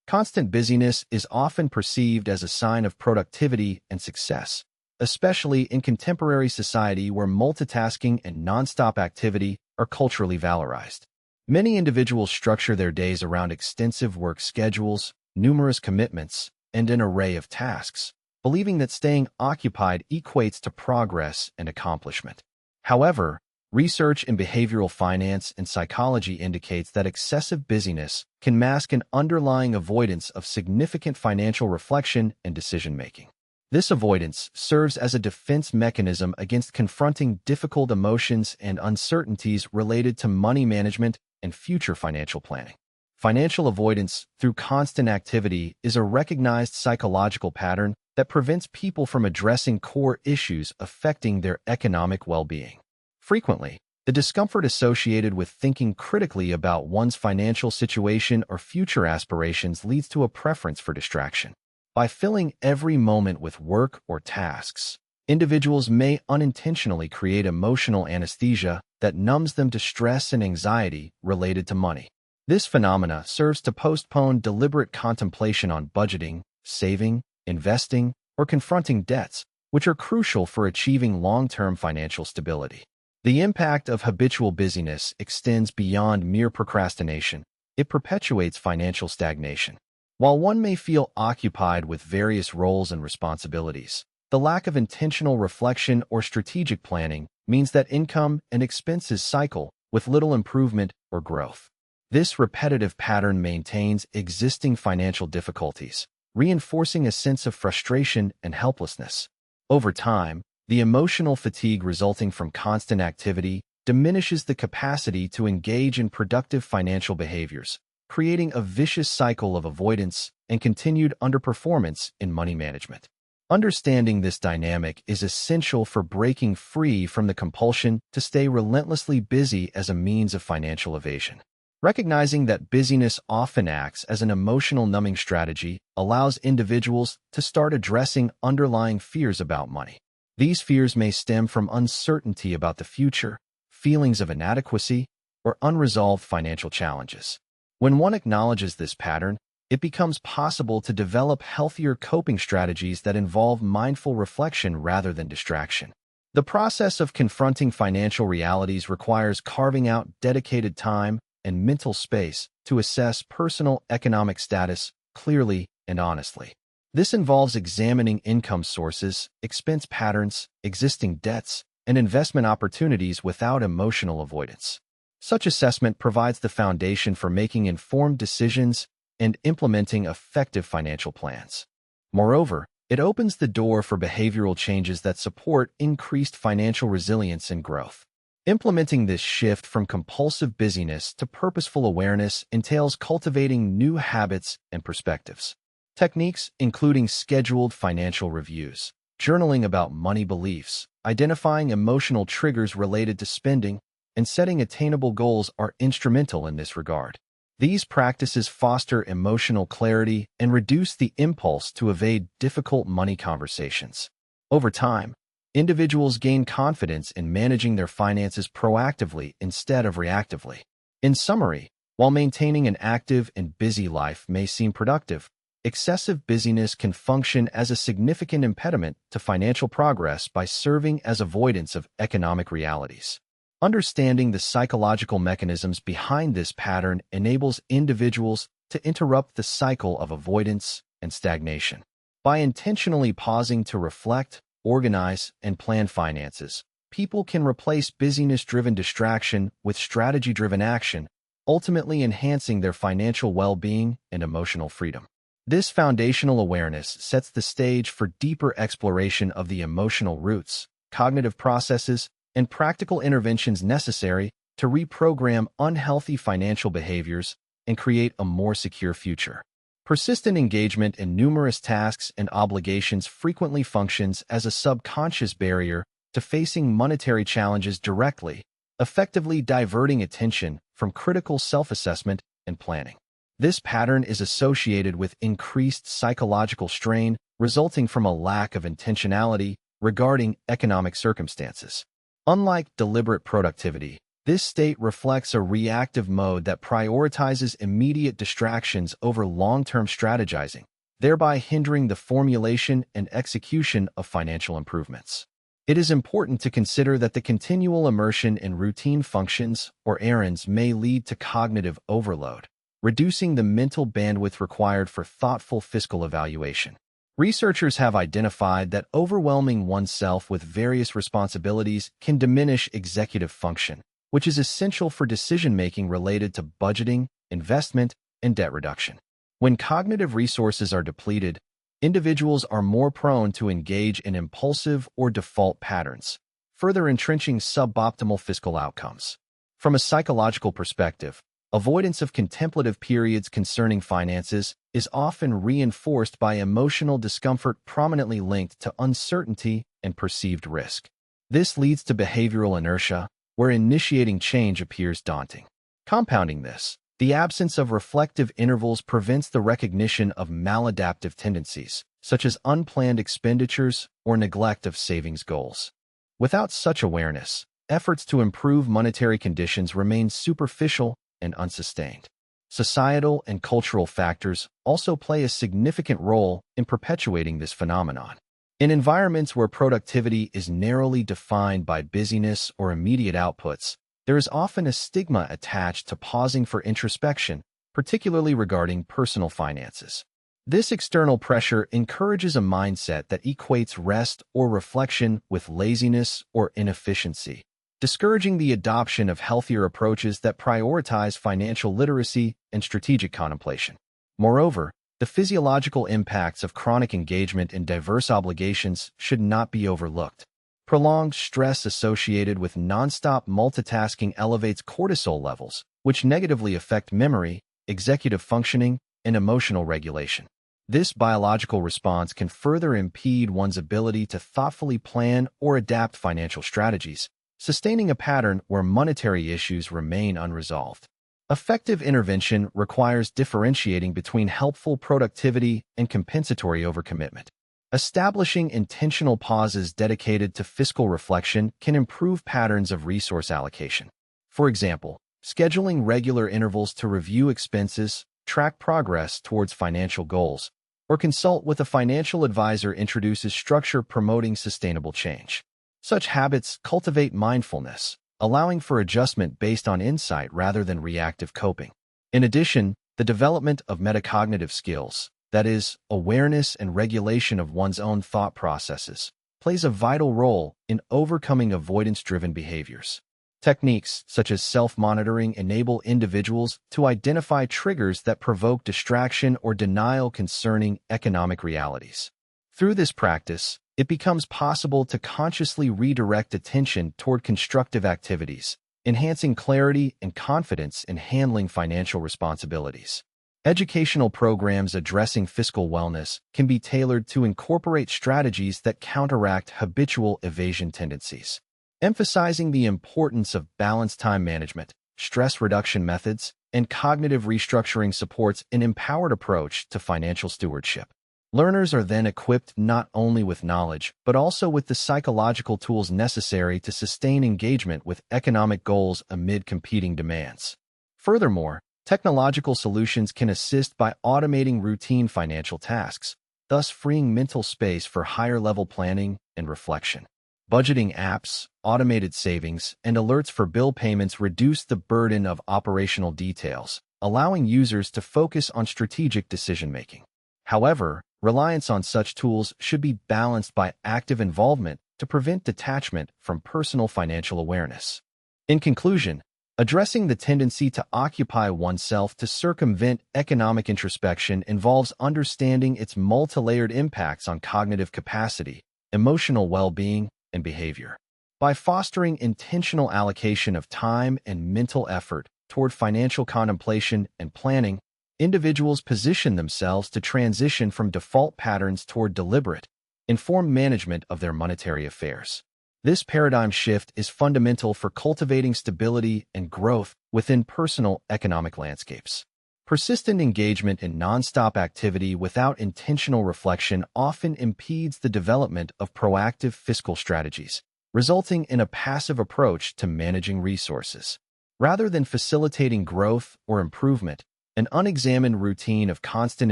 Constant busyness is often perceived as a sign of productivity and success, especially in contemporary society where multitasking and nonstop activity are culturally valorized. Many individuals structure their days around extensive work schedules, numerous commitments, and an array of tasks, believing that staying occupied equates to progress and accomplishment. However, research in behavioral finance and psychology indicates that excessive busyness can mask an underlying avoidance of significant financial reflection and decision-making. This avoidance serves as a defense mechanism against confronting difficult emotions and uncertainties related to money management and future financial planning. Financial avoidance through constant activity is a recognized psychological pattern that prevents people from addressing core issues affecting their economic well-being. Frequently, the discomfort associated with thinking critically about one's financial situation or future aspirations leads to a preference for distraction. By filling every moment with work or tasks, individuals may unintentionally create emotional anesthesia that numbs them to stress and anxiety related to money. This phenomena serves to postpone deliberate contemplation on budgeting, saving, investing, or confronting debts, which are crucial for achieving long-term financial stability. The impact of habitual busyness extends beyond mere procrastination. It perpetuates financial stagnation. While one may feel occupied with various roles and responsibilities, the lack of intentional reflection or strategic planning means that income and expenses cycle with little improvement or growth. This repetitive pattern maintains existing financial difficulties, reinforcing a sense of frustration and helplessness. Over time, the emotional fatigue resulting from constant activity diminishes the capacity to engage in productive financial behaviors, creating a vicious cycle of avoidance and continued underperformance in money management. Understanding this dynamic is essential for breaking free from the compulsion to stay relentlessly busy as a means of financial evasion. Recognizing that busyness often acts as an emotional numbing strategy allows individuals to start addressing underlying fears about money. These fears may stem from uncertainty about the future, feelings of inadequacy, or unresolved financial challenges. When one acknowledges this pattern, it becomes possible to develop healthier coping strategies that involve mindful reflection rather than distraction. The process of confronting financial realities requires carving out dedicated time and mental space to assess personal economic status clearly and honestly. This involves examining income sources, expense patterns, existing debts, and investment opportunities without emotional avoidance. Such assessment provides the foundation for making informed decisions and implementing effective financial plans. Moreover, it opens the door for behavioral changes that support increased financial resilience and growth. Implementing this shift from compulsive busyness to purposeful awareness entails cultivating new habits and perspectives. Techniques including scheduled financial reviews, journaling about money beliefs, identifying emotional triggers related to spending, and setting attainable goals are instrumental in this regard. These practices foster emotional clarity and reduce the impulse to evade difficult money conversations. Over time, individuals gain confidence in managing their finances proactively instead of reactively. In summary, while maintaining an active and busy life may seem productive, excessive busyness can function as a significant impediment to financial progress by serving as avoidance of economic realities. Understanding the psychological mechanisms behind this pattern enables individuals to interrupt the cycle of avoidance and stagnation. By intentionally pausing to reflect, organize, and plan finances, people can replace busyness-driven distraction with strategy-driven action, ultimately enhancing their financial well-being and emotional freedom. This foundational awareness sets the stage for deeper exploration of the emotional roots, cognitive processes, and practical interventions necessary to reprogram unhealthy financial behaviors and create a more secure future. Persistent engagement in numerous tasks and obligations frequently functions as a subconscious barrier to facing monetary challenges directly, effectively diverting attention from critical self-assessment and planning. This pattern is associated with increased psychological strain resulting from a lack of intentionality regarding economic circumstances. Unlike deliberate productivity, This state reflects a reactive mode that prioritizes immediate distractions over long-term strategizing, thereby hindering the formulation and execution of financial improvements. It is important to consider that the continual immersion in routine functions or errands may lead to cognitive overload, reducing the mental bandwidth required for thoughtful fiscal evaluation. Researchers have identified that overwhelming oneself with various responsibilities can diminish executive function, which is essential for decision-making related to budgeting, investment, and debt reduction. When cognitive resources are depleted, individuals are more prone to engage in impulsive or default patterns, further entrenching suboptimal fiscal outcomes. From a psychological perspective, avoidance of contemplative periods concerning finances is often reinforced by emotional discomfort prominently linked to uncertainty and perceived risk. This leads to behavioral inertia, where initiating change appears daunting. Compounding this, the absence of reflective intervals prevents the recognition of maladaptive tendencies, such as unplanned expenditures or neglect of savings goals. Without such awareness, efforts to improve monetary conditions remain superficial and unsustained. Societal and cultural factors also play a significant role in perpetuating this phenomenon. In environments where productivity is narrowly defined by busyness or immediate outputs, there is often a stigma attached to pausing for introspection, particularly regarding personal finances. This external pressure encourages a mindset that equates rest or reflection with laziness or inefficiency, discouraging the adoption of healthier approaches that prioritize financial literacy and strategic contemplation. Moreover, the physiological impacts of chronic engagement in diverse obligations should not be overlooked. Prolonged stress associated with nonstop multitasking elevates cortisol levels, which negatively affect memory, executive functioning, and emotional regulation. This biological response can further impede one's ability to thoughtfully plan or adapt financial strategies, sustaining a pattern where monetary issues remain unresolved. Effective intervention requires differentiating between helpful productivity and compensatory overcommitment. Establishing intentional pauses dedicated to fiscal reflection can improve patterns of resource allocation. For example, scheduling regular intervals to review expenses, track progress towards financial goals, or consult with a financial advisor introduces structure promoting sustainable change. Such habits cultivate mindfulness, allowing for adjustment based on insight rather than reactive coping. In addition, the development of metacognitive skills, that is, awareness and regulation of one's own thought processes, plays a vital role in overcoming avoidance-driven behaviors. Techniques such as self-monitoring enable individuals to identify triggers that provoke distraction or denial concerning economic realities. Through this practice, it becomes possible to consciously redirect attention toward constructive activities, enhancing clarity and confidence in handling financial responsibilities. Educational programs addressing fiscal wellness can be tailored to incorporate strategies that counteract habitual evasion tendencies, emphasizing the importance of balanced time management, stress reduction methods, and cognitive restructuring supports an empowered approach to financial stewardship. Learners are then equipped not only with knowledge, but also with the psychological tools necessary to sustain engagement with economic goals amid competing demands. Furthermore, technological solutions can assist by automating routine financial tasks, thus freeing mental space for higher-level planning and reflection. Budgeting apps, automated savings, and alerts for bill payments reduce the burden of operational details, allowing users to focus on strategic decision-making. However, reliance on such tools should be balanced by active involvement to prevent detachment from personal financial awareness. In conclusion, addressing the tendency to occupy oneself to circumvent economic introspection involves understanding its multi-layered impacts on cognitive capacity, emotional well-being, and behavior. By fostering intentional allocation of time and mental effort toward financial contemplation and planning, individuals position themselves to transition from default patterns toward deliberate, informed management of their monetary affairs. This paradigm shift is fundamental for cultivating stability and growth within personal economic landscapes. Persistent engagement in nonstop activity without intentional reflection often impedes the development of proactive fiscal strategies, resulting in a passive approach to managing resources. Rather than facilitating growth or improvement, an unexamined routine of constant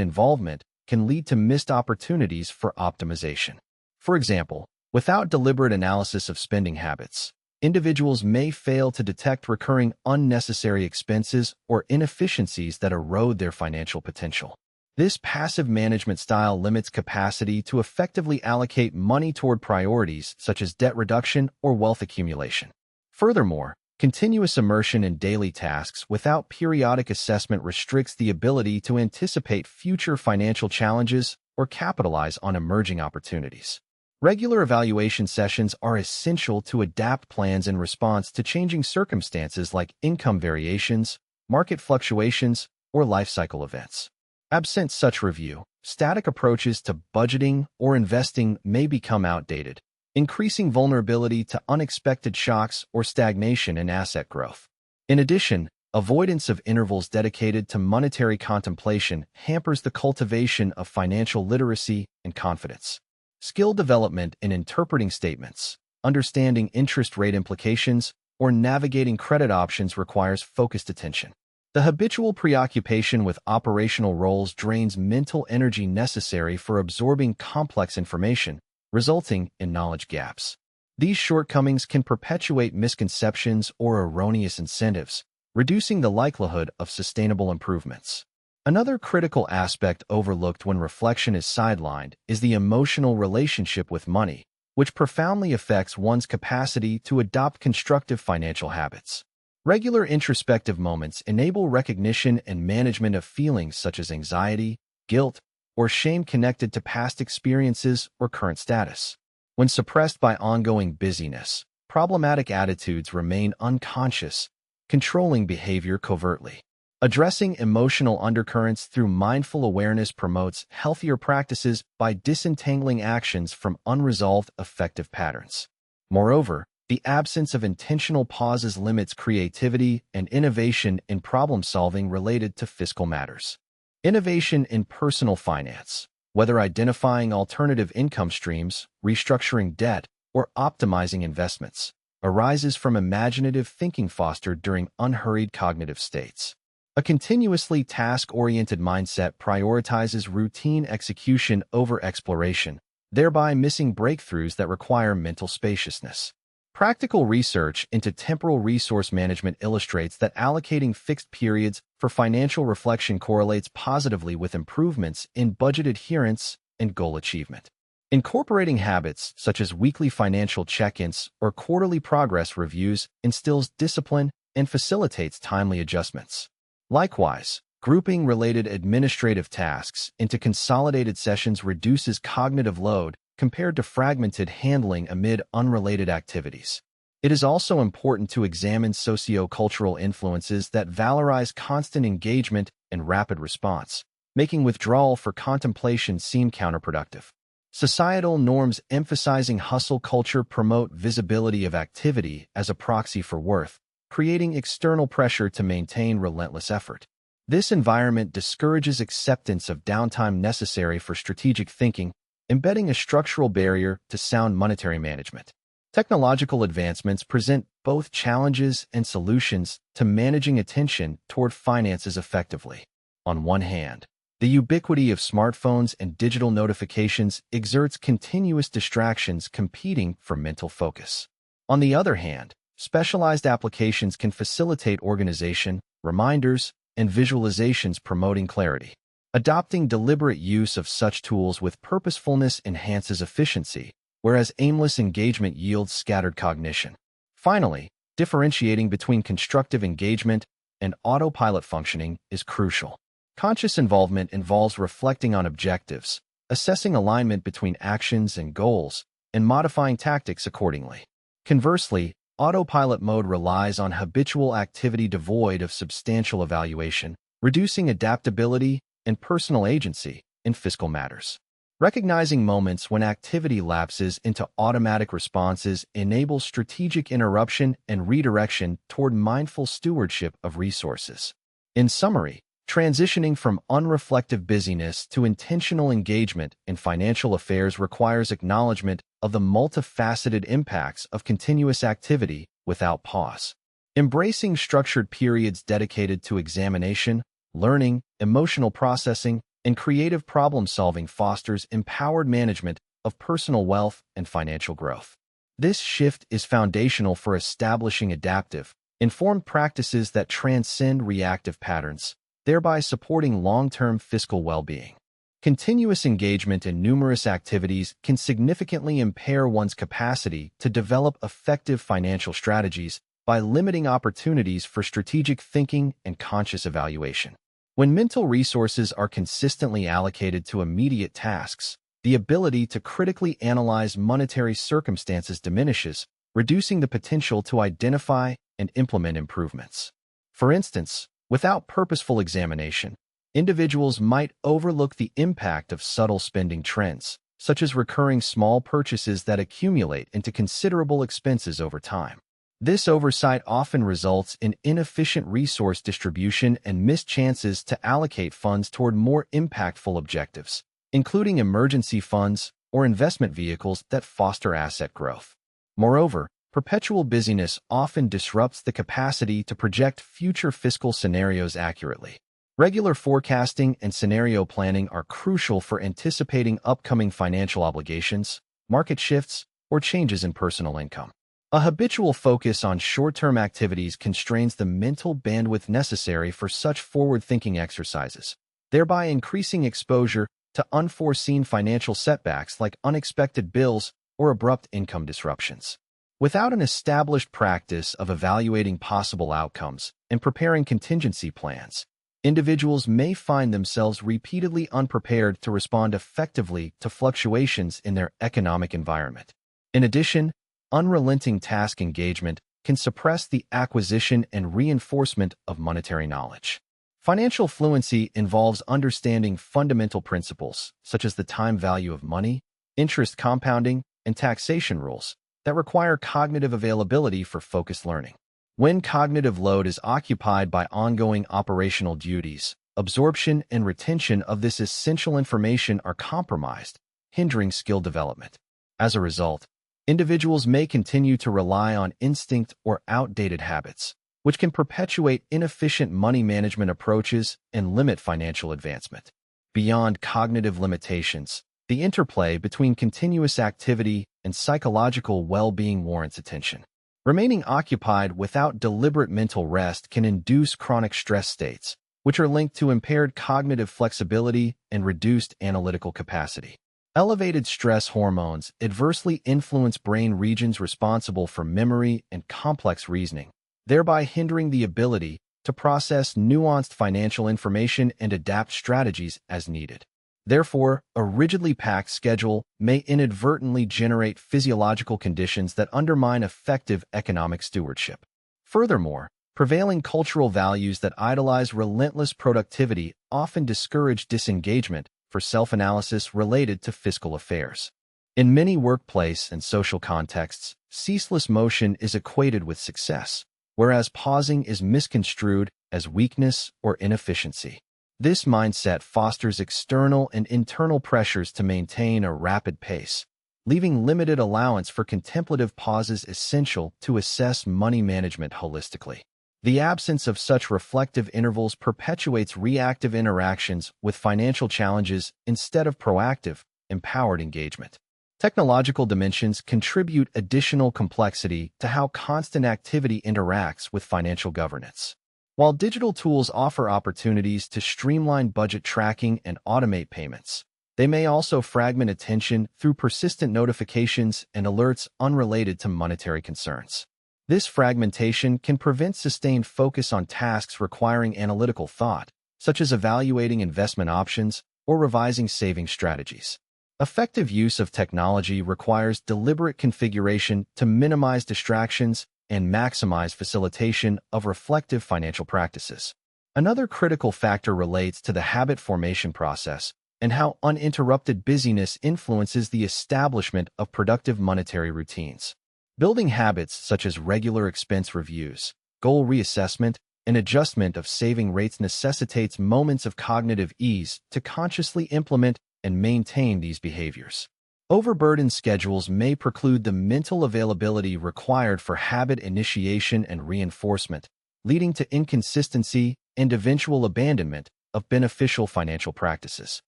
involvement can lead to missed opportunities for optimization. For example, without deliberate analysis of spending habits, individuals may fail to detect recurring unnecessary expenses or inefficiencies that erode their financial potential. This passive management style limits capacity to effectively allocate money toward priorities such as debt reduction or wealth accumulation. Furthermore, continuous immersion in daily tasks without periodic assessment restricts the ability to anticipate future financial challenges or capitalize on emerging opportunities. Regular evaluation sessions are essential to adapt plans in response to changing circumstances like income variations, market fluctuations, or life cycle events. Absent such review, static approaches to budgeting or investing may become outdated, increasing vulnerability to unexpected shocks or stagnation in asset growth. In addition, avoidance of intervals dedicated to monetary contemplation hampers the cultivation of financial literacy and confidence. Skill development in interpreting statements, understanding interest rate implications, or navigating credit options requires focused attention. The habitual preoccupation with operational roles drains mental energy necessary for absorbing complex information, resulting in knowledge gaps. These shortcomings can perpetuate misconceptions or erroneous incentives, reducing the likelihood of sustainable improvements. Another critical aspect overlooked when reflection is sidelined is the emotional relationship with money, which profoundly affects one's capacity to adopt constructive financial habits. Regular introspective moments enable recognition and management of feelings such as anxiety, guilt, or shame connected to past experiences or current status. When suppressed by ongoing busyness, problematic attitudes remain unconscious, controlling behavior covertly. Addressing emotional undercurrents through mindful awareness promotes healthier practices by disentangling actions from unresolved affective patterns. Moreover, the absence of intentional pauses limits creativity and innovation in problem-solving related to fiscal matters. Innovation in personal finance, whether identifying alternative income streams, restructuring debt, or optimizing investments, arises from imaginative thinking fostered during unhurried cognitive states. A continuously task-oriented mindset prioritizes routine execution over exploration, thereby missing breakthroughs that require mental spaciousness. Practical research into temporal resource management illustrates that allocating fixed periods for financial reflection correlates positively with improvements in budget adherence and goal achievement. Incorporating habits such as weekly financial check-ins or quarterly progress reviews instills discipline and facilitates timely adjustments. Likewise, grouping related administrative tasks into consolidated sessions reduces cognitive load compared to fragmented handling amid unrelated activities. It is also important to examine socio-cultural influences that valorize constant engagement and rapid response, making withdrawal for contemplation seem counterproductive. Societal norms emphasizing hustle culture promote visibility of activity as a proxy for worth, creating external pressure to maintain relentless effort. This environment discourages acceptance of downtime necessary for strategic thinking, embedding a structural barrier to sound monetary management. Technological advancements present both challenges and solutions to managing attention toward finances effectively. On one hand, the ubiquity of smartphones and digital notifications exerts continuous distractions competing for mental focus. On the other hand, specialized applications can facilitate organization, reminders, and visualizations promoting clarity. Adopting deliberate use of such tools with purposefulness enhances efficiency, whereas aimless engagement yields scattered cognition. Finally, differentiating between constructive engagement and autopilot functioning is crucial. Conscious involvement involves reflecting on objectives, assessing alignment between actions and goals, and modifying tactics accordingly. Conversely, autopilot mode relies on habitual activity devoid of substantial evaluation, reducing adaptability and personal agency in fiscal matters. Recognizing moments when activity lapses into automatic responses enables strategic interruption and redirection toward mindful stewardship of resources. In summary, transitioning from unreflective busyness to intentional engagement in financial affairs requires acknowledgement of the multifaceted impacts of continuous activity without pause. Embracing structured periods dedicated to examination, learning, emotional processing, and creative problem-solving fosters empowered management of personal wealth and financial growth. This shift is foundational for establishing adaptive, informed practices that transcend reactive patterns, thereby supporting long-term fiscal well-being. Continuous engagement in numerous activities can significantly impair one's capacity to develop effective financial strategies by limiting opportunities for strategic thinking and conscious evaluation. When mental resources are consistently allocated to immediate tasks, the ability to critically analyze monetary circumstances diminishes, reducing the potential to identify and implement improvements. For instance, without purposeful examination, individuals might overlook the impact of subtle spending trends, such as recurring small purchases that accumulate into considerable expenses over time. This oversight often results in inefficient resource distribution and missed chances to allocate funds toward more impactful objectives, including emergency funds or investment vehicles that foster asset growth. Moreover, perpetual busyness often disrupts the capacity to project future fiscal scenarios accurately. Regular forecasting and scenario planning are crucial for anticipating upcoming financial obligations, market shifts, or changes in personal income. A habitual focus on short-term activities constrains the mental bandwidth necessary for such forward-thinking exercises, thereby increasing exposure to unforeseen financial setbacks like unexpected bills or abrupt income disruptions. Without an established practice of evaluating possible outcomes and preparing contingency plans, individuals may find themselves repeatedly unprepared to respond effectively to fluctuations in their economic environment. In addition, unrelenting task engagement can suppress the acquisition and reinforcement of monetary knowledge. Financial fluency involves understanding fundamental principles, such as the time value of money, interest compounding, and taxation rules, that require cognitive availability for focused learning. When cognitive load is occupied by ongoing operational duties, absorption and retention of this essential information are compromised, hindering skill development. As a result, individuals may continue to rely on instinct or outdated habits, which can perpetuate inefficient money management approaches and limit financial advancement. Beyond cognitive limitations, the interplay between continuous activity and psychological well-being warrants attention. Remaining occupied without deliberate mental rest can induce chronic stress states, which are linked to impaired cognitive flexibility and reduced analytical capacity. Elevated stress hormones adversely influence brain regions responsible for memory and complex reasoning, thereby hindering the ability to process nuanced financial information and adapt strategies as needed. Therefore, a rigidly packed schedule may inadvertently generate physiological conditions that undermine effective economic stewardship. Furthermore, prevailing cultural values that idolize relentless productivity often discourage disengagement for self-analysis related to fiscal affairs. In many workplace and social contexts, ceaseless motion is equated with success, whereas pausing is misconstrued as weakness or inefficiency. This mindset fosters external and internal pressures to maintain a rapid pace, leaving limited allowance for contemplative pauses essential to assess money management holistically. The absence of such reflective intervals perpetuates reactive interactions with financial challenges instead of proactive, empowered engagement. Technological dimensions contribute additional complexity to how constant activity interacts with financial governance. While digital tools offer opportunities to streamline budget tracking and automate payments, they may also fragment attention through persistent notifications and alerts unrelated to monetary concerns. This fragmentation can prevent sustained focus on tasks requiring analytical thought, such as evaluating investment options or revising saving strategies. Effective use of technology requires deliberate configuration to minimize distractions and maximize facilitation of reflective financial practices. Another critical factor relates to the habit formation process and how uninterrupted busyness influences the establishment of productive monetary routines. Building habits such as regular expense reviews, goal reassessment, and adjustment of saving rates necessitates moments of cognitive ease to consciously implement and maintain these behaviors. Overburdened schedules may preclude the mental availability required for habit initiation and reinforcement, leading to inconsistency and eventual abandonment of beneficial financial practices.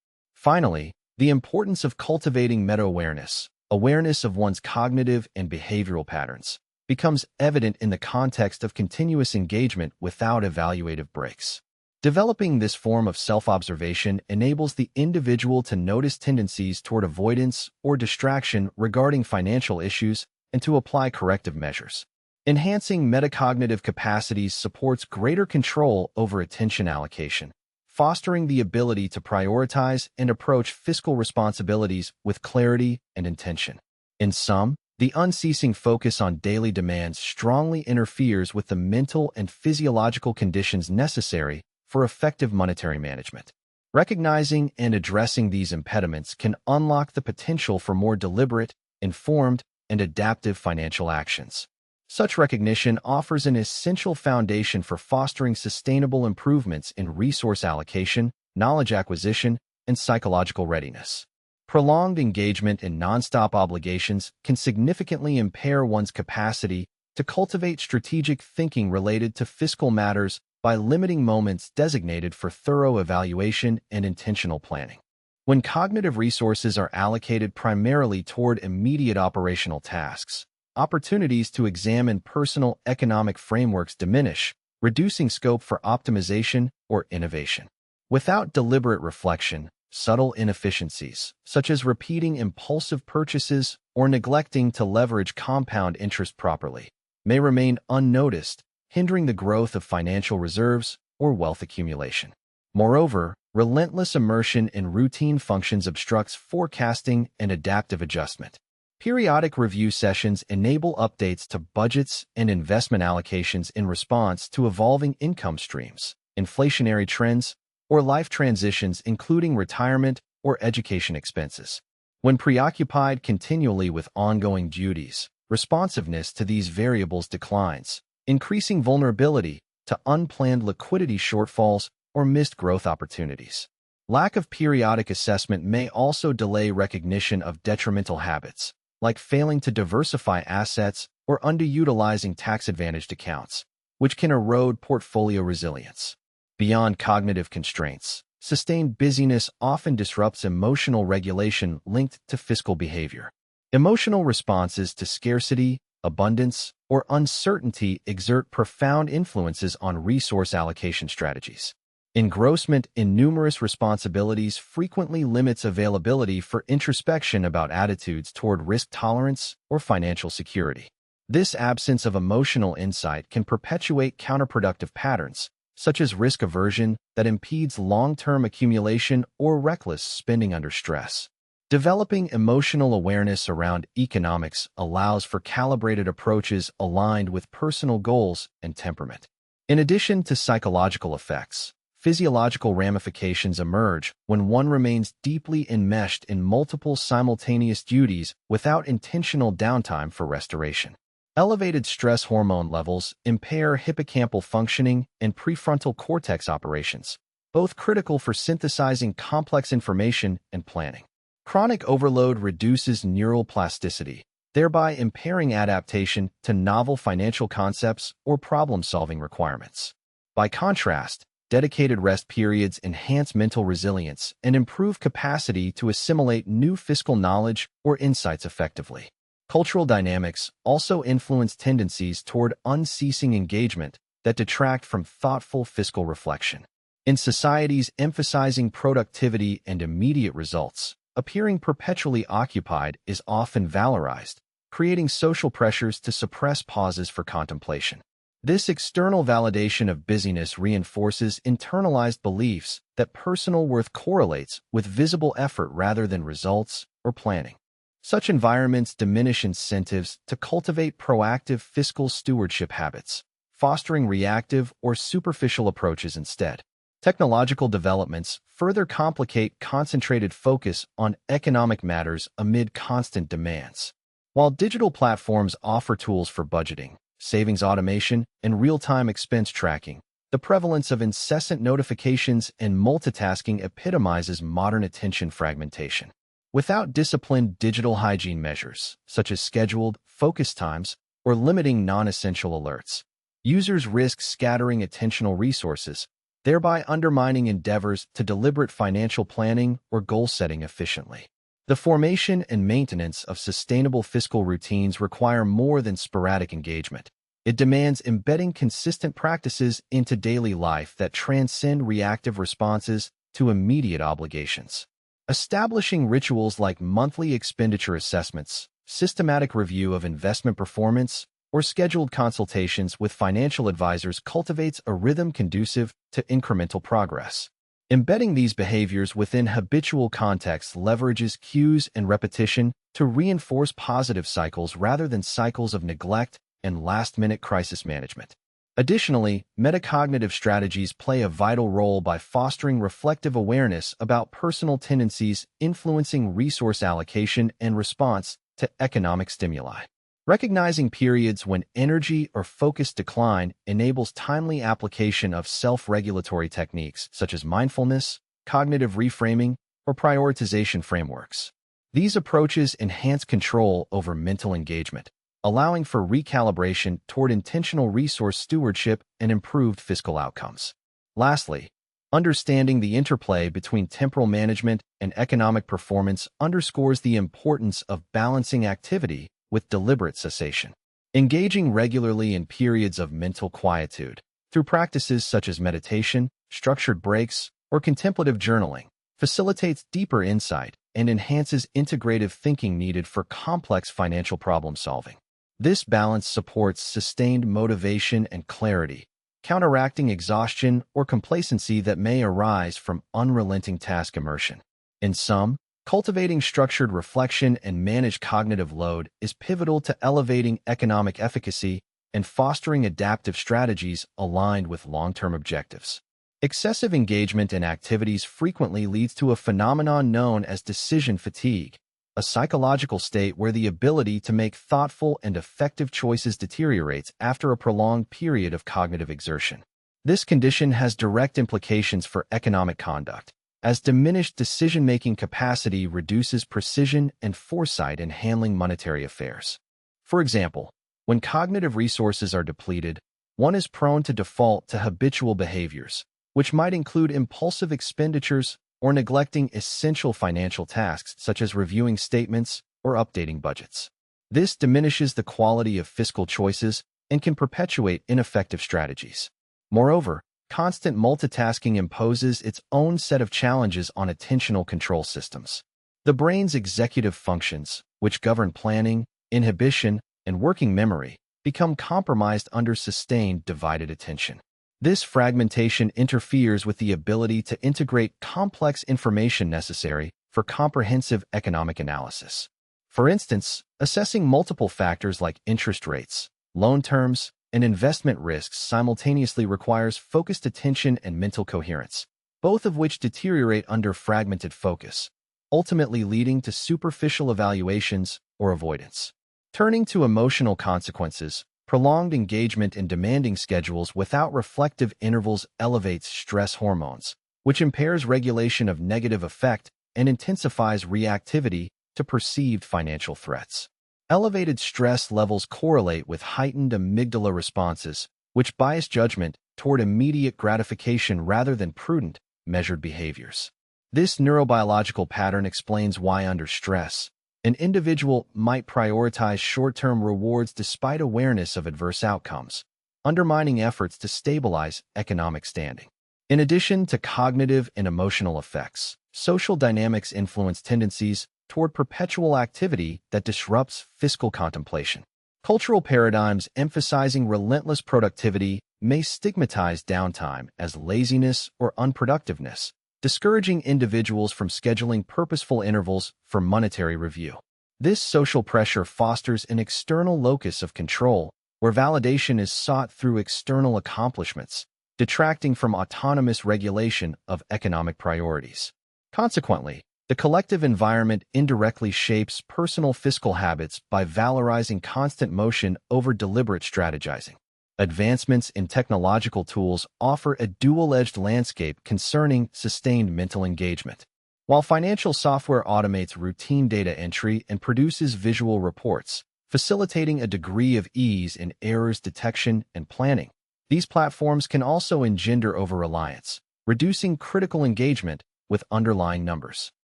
Finally, the importance of cultivating meta-awareness, awareness of one's cognitive and behavioral patterns, becomes evident in the context of continuous engagement without evaluative breaks. Developing this form of self-observation enables the individual to notice tendencies toward avoidance or distraction regarding financial issues and to apply corrective measures. Enhancing metacognitive capacities supports greater control over attention allocation, fostering the ability to prioritize and approach fiscal responsibilities with clarity and intention. In sum, the unceasing focus on daily demands strongly interferes with the mental and physiological conditions necessary for effective monetary management. Recognizing and addressing these impediments can unlock the potential for more deliberate, informed, and adaptive financial actions. Such recognition offers an essential foundation for fostering sustainable improvements in resource allocation, knowledge acquisition, and psychological readiness. Prolonged engagement in nonstop obligations can significantly impair one's capacity to cultivate strategic thinking related to fiscal matters by limiting moments designated for thorough evaluation and intentional planning. When cognitive resources are allocated primarily toward immediate operational tasks, opportunities to examine personal economic frameworks diminish, reducing scope for optimization or innovation. Without deliberate reflection, subtle inefficiencies, such as repeating impulsive purchases or neglecting to leverage compound interest properly, may remain unnoticed, hindering the growth of financial reserves or wealth accumulation. Moreover, relentless immersion in routine functions obstructs forecasting and adaptive adjustment. Periodic review sessions enable updates to budgets and investment allocations in response to evolving income streams, inflationary trends, or life transitions including retirement or education expenses. When preoccupied continually with ongoing duties, responsiveness to these variables declines, increasing vulnerability to unplanned liquidity shortfalls or missed growth opportunities. Lack of periodic assessment may also delay recognition of detrimental habits, like failing to diversify assets or underutilizing tax-advantaged accounts, which can erode portfolio resilience. Beyond cognitive constraints, sustained busyness often disrupts emotional regulation linked to fiscal behavior. Emotional responses to scarcity, abundance, or uncertainty exert profound influences on resource allocation strategies. Engrossment in numerous responsibilities frequently limits availability for introspection about attitudes toward risk tolerance or financial security. This absence of emotional insight can perpetuate counterproductive patterns, such as risk aversion that impedes long-term accumulation or reckless spending under stress. Developing emotional awareness around economics allows for calibrated approaches aligned with personal goals and temperament. In addition to psychological effects, physiological ramifications emerge when one remains deeply enmeshed in multiple simultaneous duties without intentional downtime for restoration. Elevated stress hormone levels impair hippocampal functioning and prefrontal cortex operations, both critical for synthesizing complex information and planning. Chronic overload reduces neural plasticity, thereby impairing adaptation to novel financial concepts or problem-solving requirements. By contrast, dedicated rest periods enhance mental resilience and improve capacity to assimilate new fiscal knowledge or insights effectively. Cultural dynamics also influence tendencies toward unceasing engagement that detract from thoughtful fiscal reflection. In societies emphasizing productivity and immediate results, appearing perpetually occupied is often valorized, creating social pressures to suppress pauses for contemplation. This external validation of busyness reinforces internalized beliefs that personal worth correlates with visible effort rather than results or planning. Such environments diminish incentives to cultivate proactive fiscal stewardship habits, fostering reactive or superficial approaches instead. Technological developments further complicate concentrated focus on economic matters amid constant demands. While digital platforms offer tools for budgeting, savings automation, and real-time expense tracking, the prevalence of incessant notifications and multitasking epitomizes modern attention fragmentation. Without disciplined digital hygiene measures, such as scheduled focus times or limiting non-essential alerts, users risk scattering attentional resources, thereby undermining endeavors to deliberate financial planning or goal setting efficiently. The formation and maintenance of sustainable fiscal routines require more than sporadic engagement. It demands embedding consistent practices into daily life that transcend reactive responses to immediate obligations. Establishing rituals like monthly expenditure assessments, systematic review of investment performance, or scheduled consultations with financial advisors cultivates a rhythm conducive to incremental progress. Embedding these behaviors within habitual contexts leverages cues and repetition to reinforce positive cycles rather than cycles of neglect and last-minute crisis management. Additionally, metacognitive strategies play a vital role by fostering reflective awareness about personal tendencies influencing resource allocation and response to economic stimuli. Recognizing periods when energy or focus decline enables timely application of self-regulatory techniques such as mindfulness, cognitive reframing, or prioritization frameworks. These approaches enhance control over mental engagement, allowing for recalibration toward intentional resource stewardship and improved fiscal outcomes. Lastly, understanding the interplay between temporal management and economic performance underscores the importance of balancing activity with deliberate cessation. Engaging regularly in periods of mental quietude through practices such as meditation, structured breaks, or contemplative journaling facilitates deeper insight and enhances integrative thinking needed for complex financial problem solving. This balance supports sustained motivation and clarity, counteracting exhaustion or complacency that may arise from unrelenting task immersion. In sum, cultivating structured reflection and managed cognitive load is pivotal to elevating economic efficacy and fostering adaptive strategies aligned with long-term objectives. Excessive engagement in activities frequently leads to a phenomenon known as decision fatigue, a psychological state where the ability to make thoughtful and effective choices deteriorates after a prolonged period of cognitive exertion. This condition has direct implications for economic conduct, as diminished decision-making capacity reduces precision and foresight in handling monetary affairs. For example, when cognitive resources are depleted, one is prone to default to habitual behaviors, which might include impulsive expenditures or neglecting essential financial tasks such as reviewing statements or updating budgets. This diminishes the quality of fiscal choices and can perpetuate ineffective strategies. Moreover, constant multitasking imposes its own set of challenges on attentional control systems. The brain's executive functions, which govern planning, inhibition, and working memory, become compromised under sustained divided attention. This fragmentation interferes with the ability to integrate complex information necessary for comprehensive economic analysis. For instance, assessing multiple factors like interest rates, loan terms, and investment risks simultaneously requires focused attention and mental coherence, both of which deteriorate under fragmented focus, ultimately leading to superficial evaluations or avoidance. Turning to emotional consequences, prolonged engagement in demanding schedules without reflective intervals elevates stress hormones, which impairs regulation of negative affect and intensifies reactivity to perceived financial threats. Elevated stress levels correlate with heightened amygdala responses, which bias judgment toward immediate gratification rather than prudent, measured behaviors. This neurobiological pattern explains why under stress, an individual might prioritize short-term rewards despite awareness of adverse outcomes, undermining efforts to stabilize economic standing. In addition to cognitive and emotional effects, social dynamics influence tendencies toward perpetual activity that disrupts fiscal contemplation. Cultural paradigms emphasizing relentless productivity may stigmatize downtime as laziness or unproductiveness, discouraging individuals from scheduling purposeful intervals for monetary review. This social pressure fosters an external locus of control where validation is sought through external accomplishments, detracting from autonomous regulation of economic priorities. Consequently, the collective environment indirectly shapes personal fiscal habits by valorizing constant motion over deliberate strategizing. Advancements in technological tools offer a dual-edged landscape concerning sustained mental engagement. While financial software automates routine data entry and produces visual reports, facilitating a degree of ease in errors detection and planning, these platforms can also engender over-reliance, reducing critical engagement with underlying numbers.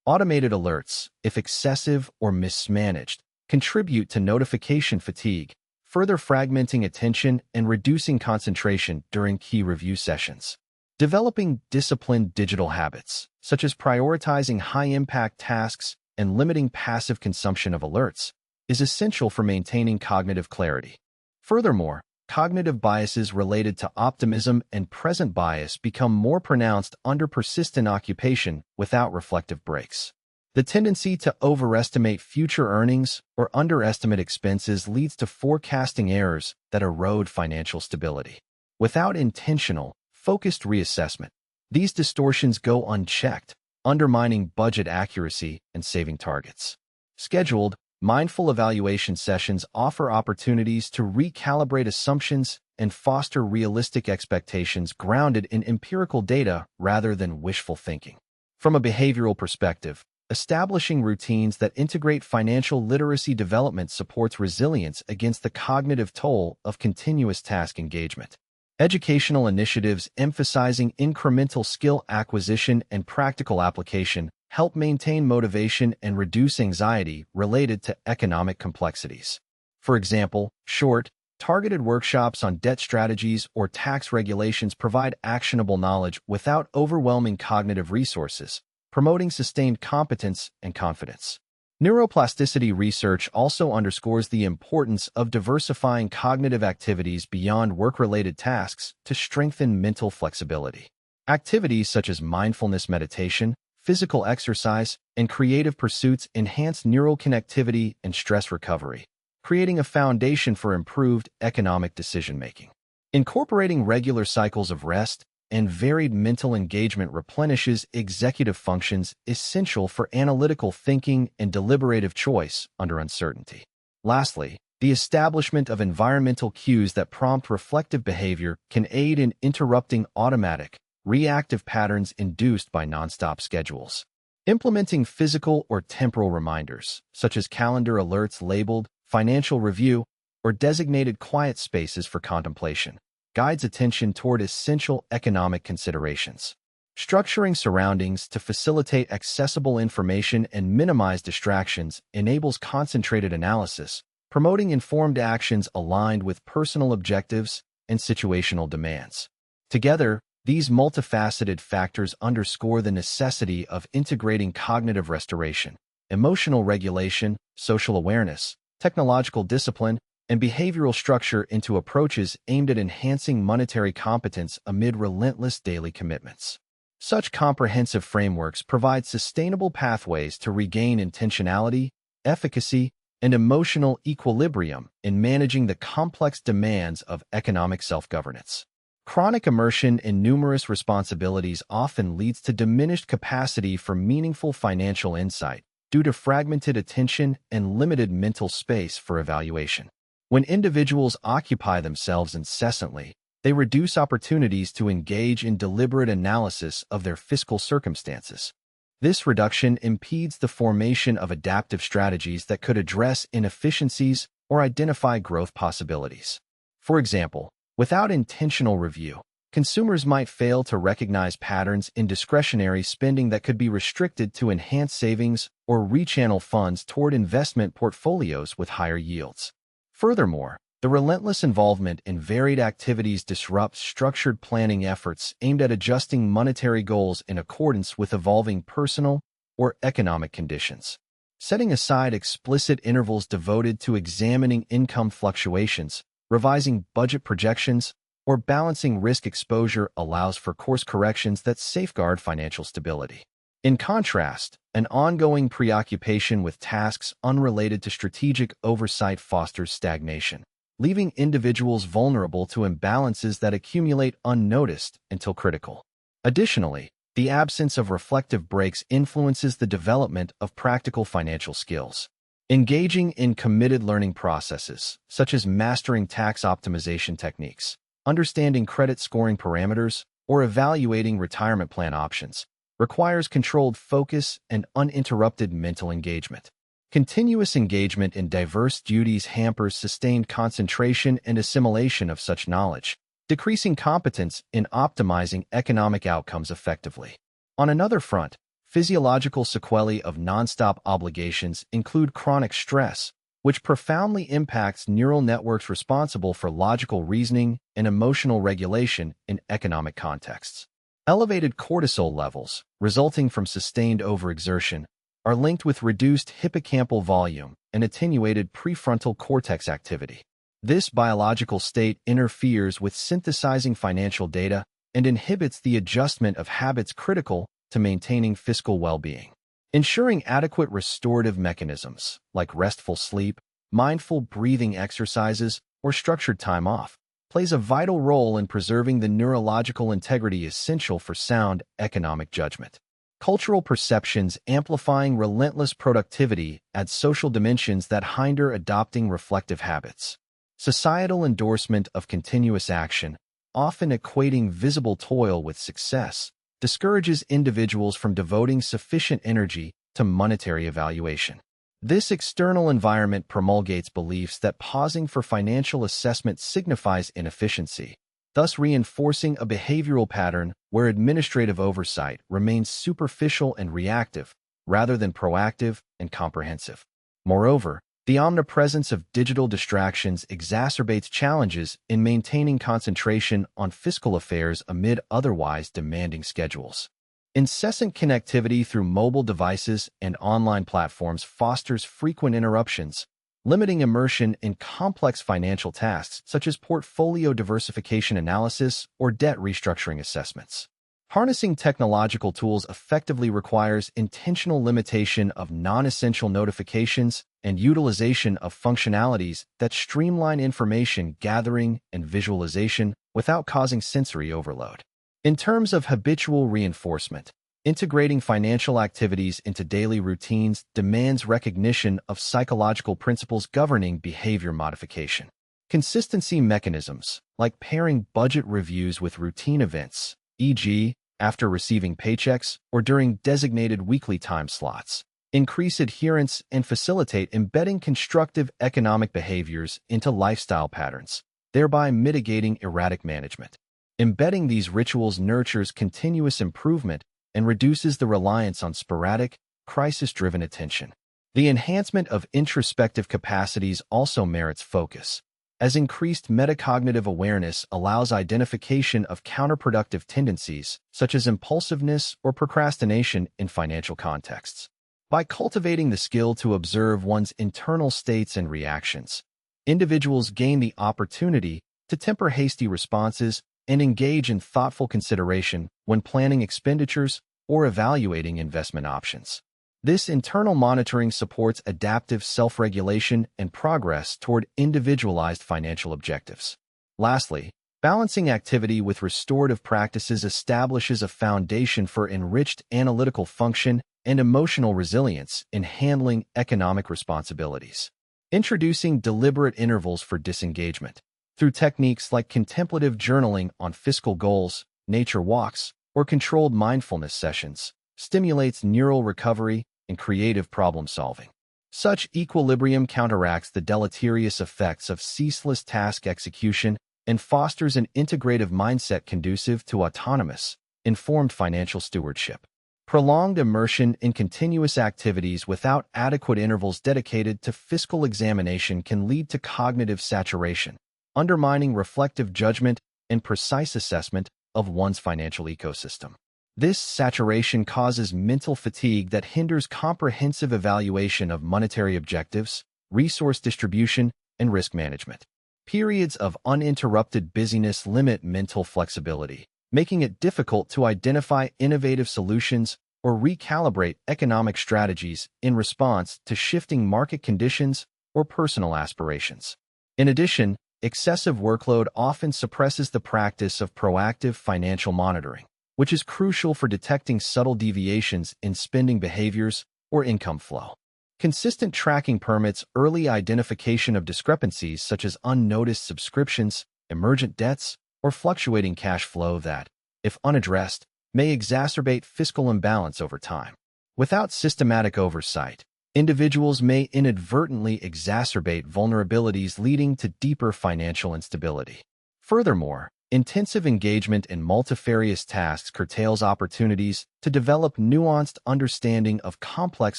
Automated alerts, if excessive or mismanaged, contribute to notification fatigue, further fragmenting attention and reducing concentration during key review sessions. Developing disciplined digital habits, such as prioritizing high-impact tasks and limiting passive consumption of alerts, is essential for maintaining cognitive clarity. Furthermore, cognitive biases related to optimism and present bias become more pronounced under persistent occupation without reflective breaks. The tendency to overestimate future earnings or underestimate expenses leads to forecasting errors that erode financial stability. Without intentional, focused reassessment, these distortions go unchecked, undermining budget accuracy and saving targets. Scheduled, mindful evaluation sessions offer opportunities to recalibrate assumptions and foster realistic expectations grounded in empirical data rather than wishful thinking. From a behavioral perspective, establishing routines that integrate financial literacy development supports resilience against the cognitive toll of continuous task engagement. Educational initiatives emphasizing incremental skill acquisition and practical application help maintain motivation and reduce anxiety related to economic complexities. For example, short, targeted workshops on debt strategies or tax regulations provide actionable knowledge without overwhelming cognitive resources, promoting sustained competence and confidence. Neuroplasticity research also underscores the importance of diversifying cognitive activities beyond work-related tasks to strengthen mental flexibility. Activities such as mindfulness meditation, physical exercise, and creative pursuits enhance neural connectivity and stress recovery, creating a foundation for improved economic decision-making. Incorporating regular cycles of rest and varied mental engagement replenishes executive functions essential for analytical thinking and deliberative choice under uncertainty. Lastly, the establishment of environmental cues that prompt reflective behavior can aid in interrupting automatic, reactive patterns induced by nonstop schedules. Implementing physical or temporal reminders, such as calendar alerts labeled financial review or designated quiet spaces for contemplation, guides attention toward essential economic considerations. Structuring surroundings to facilitate accessible information and minimize distractions enables concentrated analysis, promoting informed actions aligned with personal objectives and situational demands. Together, these multifaceted factors underscore the necessity of integrating cognitive restoration, emotional regulation, social awareness, technological discipline, and behavioral structure into approaches aimed at enhancing monetary competence amid relentless daily commitments. Such comprehensive frameworks provide sustainable pathways to regain intentionality, efficacy, and emotional equilibrium in managing the complex demands of economic self-governance. Chronic immersion in numerous responsibilities often leads to diminished capacity for meaningful financial insight due to fragmented attention and limited mental space for evaluation. When individuals occupy themselves incessantly, they reduce opportunities to engage in deliberate analysis of their fiscal circumstances. This reduction impedes the formation of adaptive strategies that could address inefficiencies or identify growth possibilities. For example, without intentional review, consumers might fail to recognize patterns in discretionary spending that could be restricted to enhance savings or rechannel funds toward investment portfolios with higher yields. Furthermore, the relentless involvement in varied activities disrupts structured planning efforts aimed at adjusting monetary goals in accordance with evolving personal or economic conditions. Setting aside explicit intervals devoted to examining income fluctuations, revising budget projections, or balancing risk exposure allows for course corrections that safeguard financial stability. In contrast, an ongoing preoccupation with tasks unrelated to strategic oversight fosters stagnation, leaving individuals vulnerable to imbalances that accumulate unnoticed until critical. Additionally, the absence of reflective breaks influences the development of practical financial skills. Engaging in committed learning processes, such as mastering tax optimization techniques, understanding credit scoring parameters, or evaluating retirement plan options, requires controlled focus and uninterrupted mental engagement. Continuous engagement in diverse duties hampers sustained concentration and assimilation of such knowledge, decreasing competence in optimizing economic outcomes effectively. On another front, physiological sequelae of nonstop obligations include chronic stress, which profoundly impacts neural networks responsible for logical reasoning and emotional regulation in economic contexts. Elevated cortisol levels, resulting from sustained overexertion, are linked with reduced hippocampal volume and attenuated prefrontal cortex activity. This biological state interferes with synthesizing financial data and inhibits the adjustment of habits critical to maintaining fiscal well-being. Ensuring adequate restorative mechanisms, like restful sleep, mindful breathing exercises, or structured time off, plays a vital role in preserving the neurological integrity essential for sound economic judgment. Cultural perceptions amplifying relentless productivity add social dimensions that hinder adopting reflective habits. Societal endorsement of continuous action, often equating visible toil with success, discourages individuals from devoting sufficient energy to monetary evaluation. This external environment promulgates beliefs that pausing for financial assessment signifies inefficiency, thus reinforcing a behavioral pattern where administrative oversight remains superficial and reactive rather than proactive and comprehensive. Moreover, the omnipresence of digital distractions exacerbates challenges in maintaining concentration on fiscal affairs amid otherwise demanding schedules. Incessant connectivity through mobile devices and online platforms fosters frequent interruptions, limiting immersion in complex financial tasks such as portfolio diversification analysis or debt restructuring assessments. Harnessing technological tools effectively requires intentional limitation of non-essential notifications and utilization of functionalities that streamline information gathering and visualization without causing sensory overload. In terms of habitual reinforcement, integrating financial activities into daily routines demands recognition of psychological principles governing behavior modification. Consistency mechanisms, like pairing budget reviews with routine events, e.g., after receiving paychecks or during designated weekly time slots, increase adherence and facilitate embedding constructive economic behaviors into lifestyle patterns, thereby mitigating erratic management. Embedding these rituals nurtures continuous improvement and reduces the reliance on sporadic, crisis-driven attention. The enhancement of introspective capacities also merits focus, as increased metacognitive awareness allows identification of counterproductive tendencies, such as impulsiveness or procrastination in financial contexts. By cultivating the skill to observe one's internal states and reactions, individuals gain the opportunity to temper hasty responses and engage in thoughtful consideration when planning expenditures or evaluating investment options. This internal monitoring supports adaptive self-regulation and progress toward individualized financial objectives. Lastly, balancing activity with restorative practices establishes a foundation for enriched analytical function and emotional resilience in handling economic responsibilities. Introducing deliberate intervals for disengagement through techniques like contemplative journaling on fiscal goals, nature walks, or controlled mindfulness sessions stimulates neural recovery and creative problem-solving. Such equilibrium counteracts the deleterious effects of ceaseless task execution and fosters an integrative mindset conducive to autonomous, informed financial stewardship. Prolonged immersion in continuous activities without adequate intervals dedicated to fiscal examination can lead to cognitive saturation, undermining reflective judgment and precise assessment of one's financial ecosystem. This saturation causes mental fatigue that hinders comprehensive evaluation of monetary objectives, resource distribution, and risk management. Periods of uninterrupted busyness limit mental flexibility, making it difficult to identify innovative solutions or recalibrate economic strategies in response to shifting market conditions or personal aspirations. In addition, excessive workload often suppresses the practice of proactive financial monitoring, which is crucial for detecting subtle deviations in spending behaviors or income flow. Consistent tracking permits early identification of discrepancies such as unnoticed subscriptions, emergent debts, or fluctuating cash flow that, if unaddressed, may exacerbate fiscal imbalance over time. Without systematic oversight, individuals may inadvertently exacerbate vulnerabilities leading to deeper financial instability. Furthermore, intensive engagement in multifarious tasks curtails opportunities to develop nuanced understanding of complex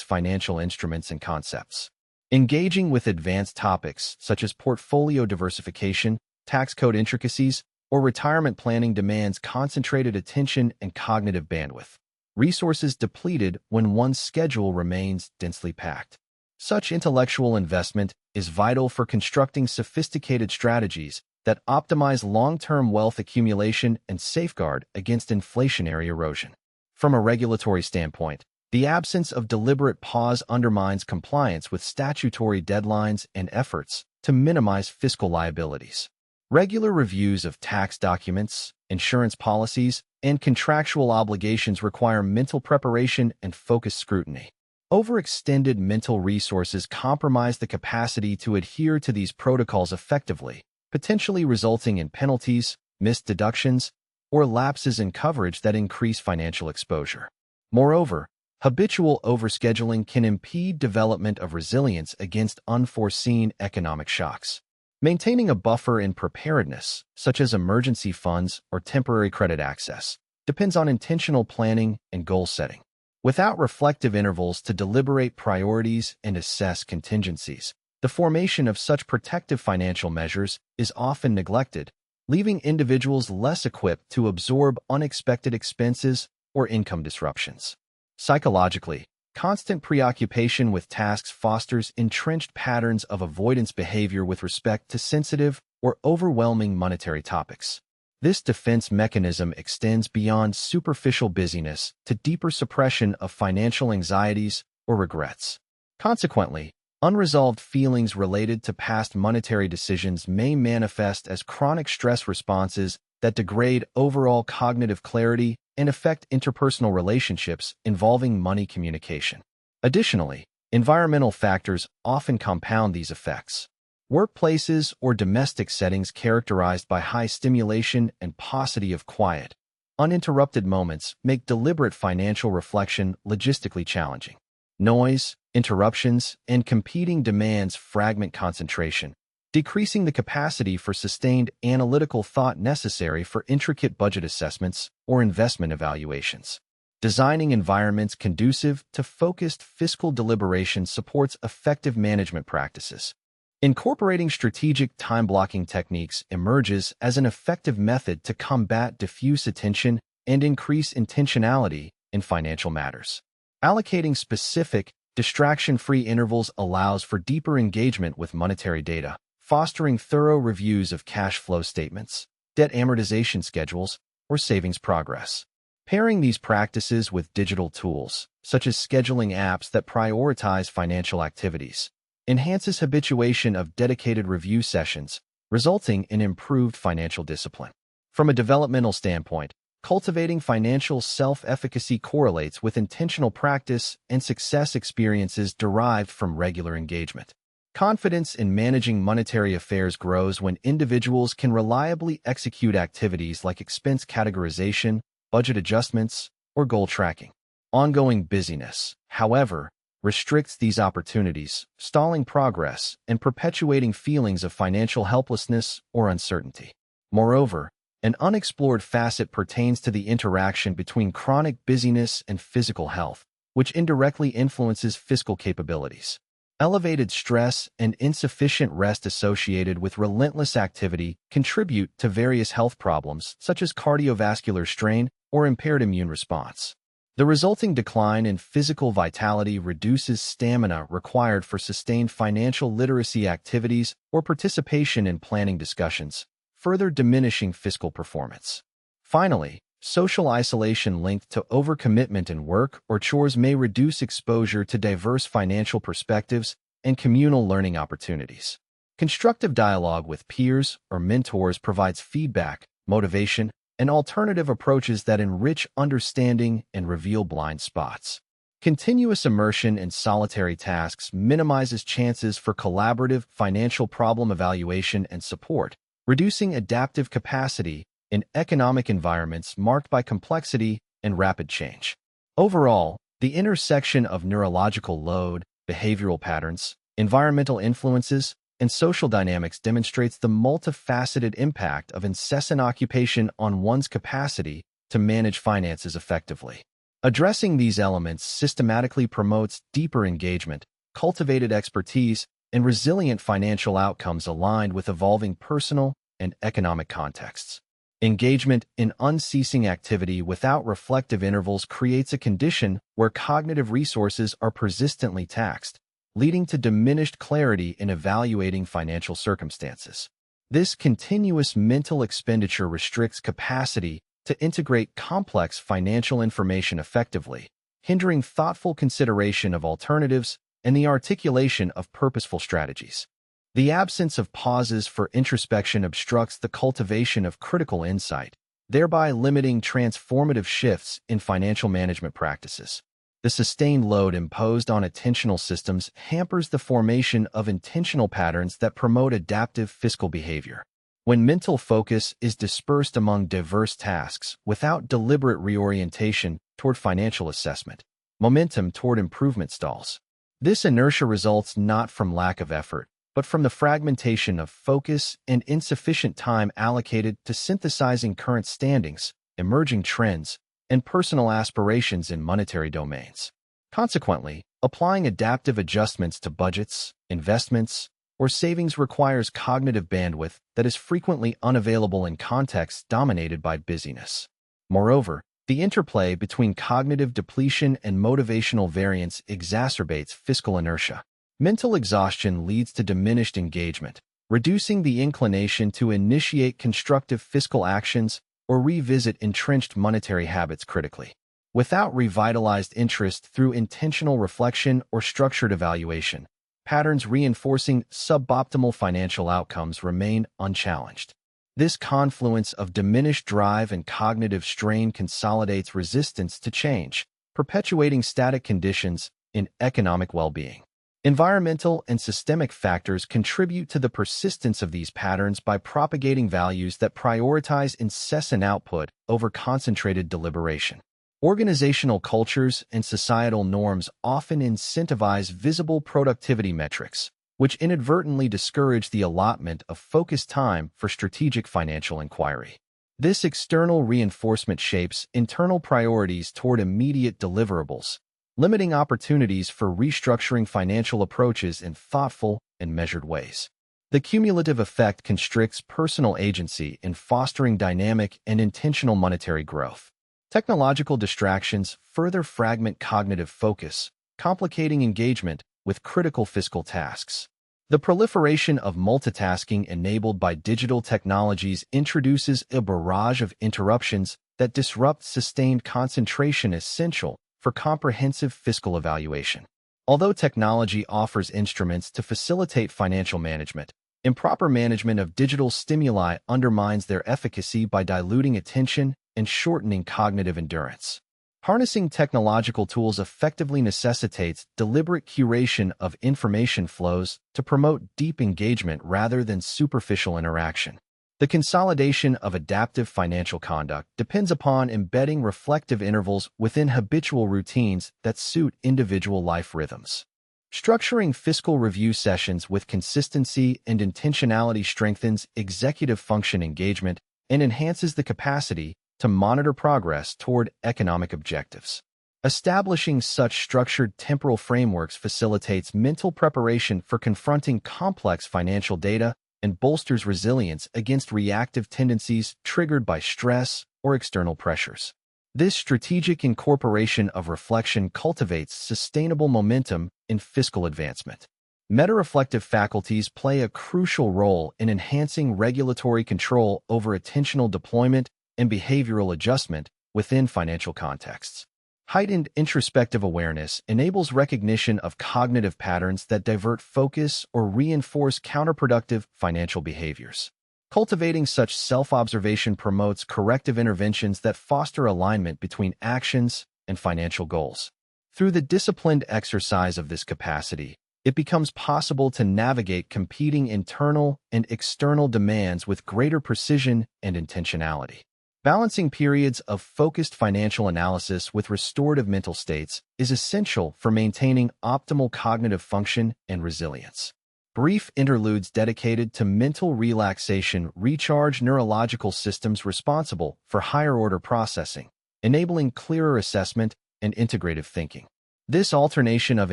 financial instruments and concepts. Engaging with advanced topics such as portfolio diversification, tax code intricacies, or retirement planning demands concentrated attention and cognitive bandwidth, resources depleted when one's schedule remains densely packed. Such intellectual investment is vital for constructing sophisticated strategies that optimize long-term wealth accumulation and safeguard against inflationary erosion. From a regulatory standpoint, the absence of deliberate pause undermines compliance with statutory deadlines and efforts to minimize fiscal liabilities. Regular reviews of tax documents, insurance policies, and contractual obligations require mental preparation and focused scrutiny. Overextended mental resources compromise the capacity to adhere to these protocols effectively, potentially resulting in penalties, missed deductions, or lapses in coverage that increase financial exposure. Moreover, habitual overscheduling can impede development of resilience against unforeseen economic shocks. Maintaining a buffer in preparedness, such as emergency funds or temporary credit access, depends on intentional planning and goal setting. Without reflective intervals to deliberate priorities and assess contingencies, the formation of such protective financial measures is often neglected, leaving individuals less equipped to absorb unexpected expenses or income disruptions. Psychologically, constant preoccupation with tasks fosters entrenched patterns of avoidance behavior with respect to sensitive or overwhelming monetary topics. This defense mechanism extends beyond superficial busyness to deeper suppression of financial anxieties or regrets. Consequently, unresolved feelings related to past monetary decisions may manifest as chronic stress responses that degrade overall cognitive clarity and affect interpersonal relationships involving money communication. Additionally, environmental factors often compound these effects. Workplaces or domestic settings characterized by high stimulation and paucity of quiet, uninterrupted moments make deliberate financial reflection logistically challenging. Noise, interruptions, and competing demands fragment concentration, decreasing the capacity for sustained analytical thought necessary for intricate budget assessments or investment evaluations. Designing environments conducive to focused fiscal deliberation supports effective management practices. Incorporating strategic time-blocking techniques emerges as an effective method to combat diffuse attention and increase intentionality in financial matters. Allocating specific, distraction-free intervals allows for deeper engagement with monetary data, fostering thorough reviews of cash flow statements, debt amortization schedules, or savings progress. Pairing these practices with digital tools, such as scheduling apps that prioritize financial activities, enhances habituation of dedicated review sessions, resulting in improved financial discipline. From a developmental standpoint, cultivating financial self-efficacy correlates with intentional practice and success experiences derived from regular engagement. Confidence in managing monetary affairs grows when individuals can reliably execute activities like expense categorization, budget adjustments, or goal tracking. Ongoing busyness, however, restricts these opportunities, stalling progress and perpetuating feelings of financial helplessness or uncertainty. Moreover, an unexplored facet pertains to the interaction between chronic busyness and physical health, which indirectly influences fiscal capabilities. Elevated stress and insufficient rest associated with relentless activity contribute to various health problems such as cardiovascular strain or impaired immune response. The resulting decline in physical vitality reduces stamina required for sustained financial literacy activities or participation in planning discussions, further diminishing fiscal performance. Finally, social isolation linked to overcommitment in work or chores may reduce exposure to diverse financial perspectives and communal learning opportunities. Constructive dialogue with peers or mentors provides feedback, motivation, and alternative approaches that enrich understanding and reveal blind spots. Continuous immersion in solitary tasks minimizes chances for collaborative financial problem evaluation and support, reducing adaptive capacity in economic environments marked by complexity and rapid change. Overall, the intersection of neurological load, behavioral patterns, environmental influences, and social dynamics demonstrates the multifaceted impact of incessant occupation on one's capacity to manage finances effectively. Addressing these elements systematically promotes deeper engagement, cultivated expertise, and resilient financial outcomes aligned with evolving personal and economic contexts. Engagement in unceasing activity without reflective intervals creates a condition where cognitive resources are persistently taxed, leading to diminished clarity in evaluating financial circumstances. This continuous mental expenditure restricts capacity to integrate complex financial information effectively, hindering thoughtful consideration of alternatives and the articulation of purposeful strategies. The absence of pauses for introspection obstructs the cultivation of critical insight, thereby limiting transformative shifts in financial management practices. The sustained load imposed on attentional systems hampers the formation of intentional patterns that promote adaptive fiscal behavior. When mental focus is dispersed among diverse tasks without deliberate reorientation toward financial assessment, momentum toward improvement stalls. This inertia results not from lack of effort, but from the fragmentation of focus and insufficient time allocated to synthesizing current standings, emerging trends, and personal aspirations in monetary domains. Consequently, applying adaptive adjustments to budgets, investments, or savings requires cognitive bandwidth that is frequently unavailable in contexts dominated by busyness. Moreover, the interplay between cognitive depletion and motivational variance exacerbates fiscal inertia. Mental exhaustion leads to diminished engagement, reducing the inclination to initiate constructive fiscal actions or revisit entrenched monetary habits critically. Without revitalized interest through intentional reflection or structured evaluation, patterns reinforcing suboptimal financial outcomes remain unchallenged. This confluence of diminished drive and cognitive strain consolidates resistance to change, perpetuating static conditions in economic well-being. Environmental and systemic factors contribute to the persistence of these patterns by propagating values that prioritize incessant output over concentrated deliberation. Organizational cultures and societal norms often incentivize visible productivity metrics, which inadvertently discourage the allotment of focused time for strategic financial inquiry. This external reinforcement shapes internal priorities toward immediate deliverables, limiting opportunities for restructuring financial approaches in thoughtful and measured ways. The cumulative effect constricts personal agency in fostering dynamic and intentional monetary growth. Technological distractions further fragment cognitive focus, complicating engagement with critical fiscal tasks. The proliferation of multitasking enabled by digital technologies introduces a barrage of interruptions that disrupt sustained concentration essential for comprehensive fiscal evaluation. Although technology offers instruments to facilitate financial management, improper management of digital stimuli undermines their efficacy by diluting attention and shortening cognitive endurance. Harnessing technological tools effectively necessitates deliberate curation of information flows to promote deep engagement rather than superficial interaction. The consolidation of adaptive financial conduct depends upon embedding reflective intervals within habitual routines that suit individual life rhythms. Structuring fiscal review sessions with consistency and intentionality strengthens executive function engagement and enhances the capacity to monitor progress toward economic objectives. Establishing such structured temporal frameworks facilitates mental preparation for confronting complex financial data and bolsters resilience against reactive tendencies triggered by stress or external pressures. This strategic incorporation of reflection cultivates sustainable momentum in fiscal advancement. Meta-reflective faculties play a crucial role in enhancing regulatory control over attentional deployment and behavioral adjustment within financial contexts. Heightened introspective awareness enables recognition of cognitive patterns that divert focus or reinforce counterproductive financial behaviors. Cultivating such self-observation promotes corrective interventions that foster alignment between actions and financial goals. Through the disciplined exercise of this capacity, it becomes possible to navigate competing internal and external demands with greater precision and intentionality. Balancing periods of focused financial analysis with restorative mental states is essential for maintaining optimal cognitive function and resilience. Brief interludes dedicated to mental relaxation recharge neurological systems responsible for higher-order processing, enabling clearer assessment and integrative thinking. This alternation of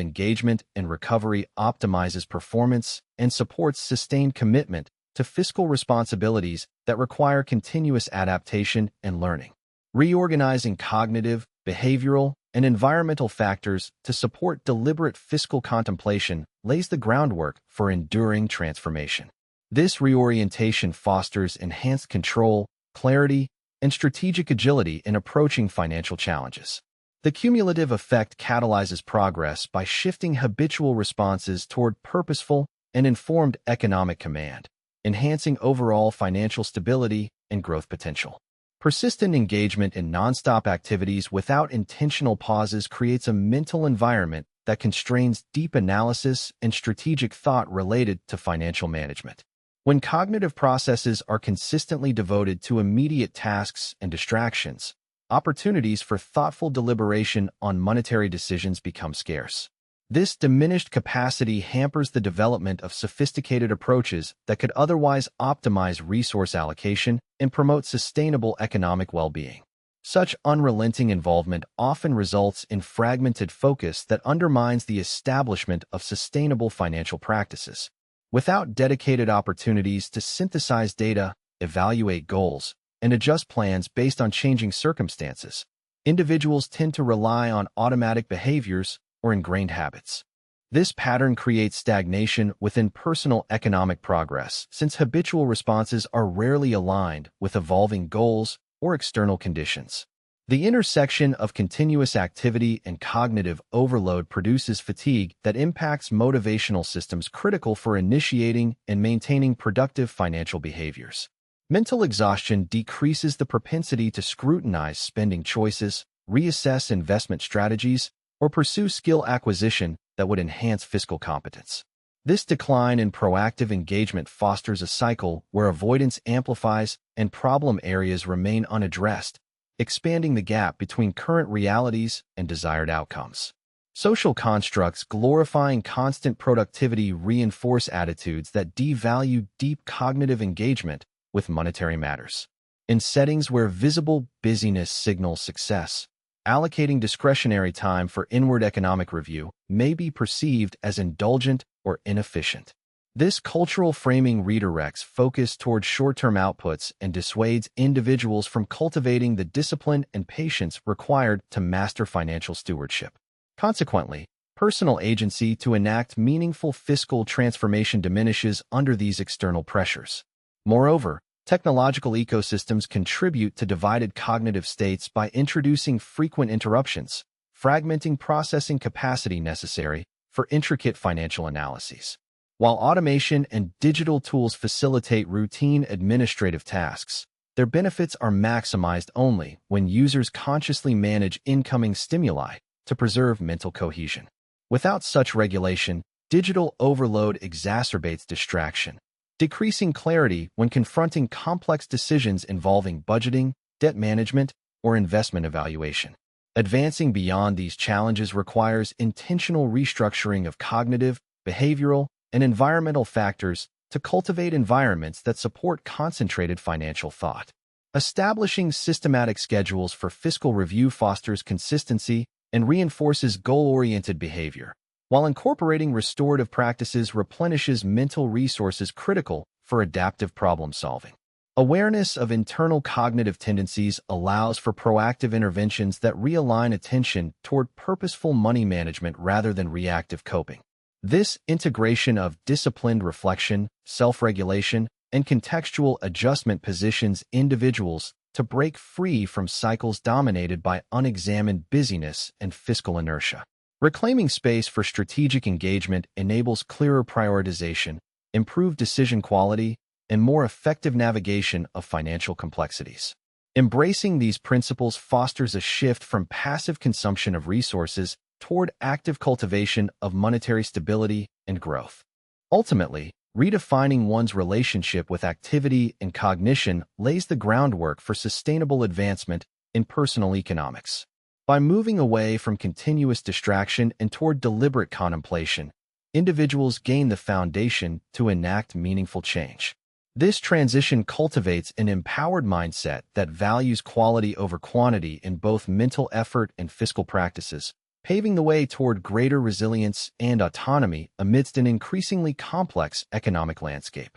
engagement and recovery optimizes performance and supports sustained commitment to fiscal responsibilities that require continuous adaptation and learning. Reorganizing cognitive, behavioral, and environmental factors to support deliberate fiscal contemplation lays the groundwork for enduring transformation. This reorientation fosters enhanced control, clarity, and strategic agility in approaching financial challenges. The cumulative effect catalyzes progress by shifting habitual responses toward purposeful and informed economic command, enhancing overall financial stability and growth potential. Persistent engagement in nonstop activities without intentional pauses creates a mental environment that constrains deep analysis and strategic thought related to financial management. When cognitive processes are consistently devoted to immediate tasks and distractions, opportunities for thoughtful deliberation on monetary decisions become scarce. This diminished capacity hampers the development of sophisticated approaches that could otherwise optimize resource allocation and promote sustainable economic well-being. Such unrelenting involvement often results in fragmented focus that undermines the establishment of sustainable financial practices. Without dedicated opportunities to synthesize data, evaluate goals, and adjust plans based on changing circumstances, individuals tend to rely on automatic behaviors or ingrained habits. This pattern creates stagnation within personal economic progress, since habitual responses are rarely aligned with evolving goals or external conditions. The intersection of continuous activity and cognitive overload produces fatigue that impacts motivational systems critical for initiating and maintaining productive financial behaviors. Mental exhaustion decreases the propensity to scrutinize spending choices, reassess investment strategies, or pursue skill acquisition that would enhance fiscal competence. This decline in proactive engagement fosters a cycle where avoidance amplifies and problem areas remain unaddressed, expanding the gap between current realities and desired outcomes. Social constructs glorifying constant productivity reinforce attitudes that devalue deep cognitive engagement with monetary matters. In settings where visible busyness signals success, allocating discretionary time for inward economic review may be perceived as indulgent or inefficient. This cultural framing redirects focus toward short-term outputs and dissuades individuals from cultivating the discipline and patience required to master financial stewardship. Consequently, personal agency to enact meaningful fiscal transformation diminishes under these external pressures. Moreover, technological ecosystems contribute to divided cognitive states by introducing frequent interruptions, fragmenting processing capacity necessary for intricate financial analyses. While automation and digital tools facilitate routine administrative tasks, their benefits are maximized only when users consciously manage incoming stimuli to preserve mental cohesion. Without such regulation, digital overload exacerbates distraction, decreasing clarity when confronting complex decisions involving budgeting, debt management, or investment evaluation. Advancing beyond these challenges requires intentional restructuring of cognitive, behavioral, and environmental factors to cultivate environments that support concentrated financial thought. Establishing systematic schedules for fiscal review fosters consistency and reinforces goal-oriented behavior, while incorporating restorative practices replenishes mental resources critical for adaptive problem-solving. Awareness of internal cognitive tendencies allows for proactive interventions that realign attention toward purposeful money management rather than reactive coping. This integration of disciplined reflection, self-regulation, and contextual adjustment positions individuals to break free from cycles dominated by unexamined busyness and fiscal inertia. Reclaiming space for strategic engagement enables clearer prioritization, improved decision quality, and more effective navigation of financial complexities. Embracing these principles fosters a shift from passive consumption of resources toward active cultivation of monetary stability and growth. Ultimately, Redefining one's relationship with activity and cognition lays the groundwork for sustainable advancement in personal economics. By moving away from continuous distraction and toward deliberate contemplation, individuals gain the foundation to enact meaningful change. This transition cultivates an empowered mindset that values quality over quantity in both mental effort and fiscal practices, paving the way toward greater resilience and autonomy amidst an increasingly complex economic landscape.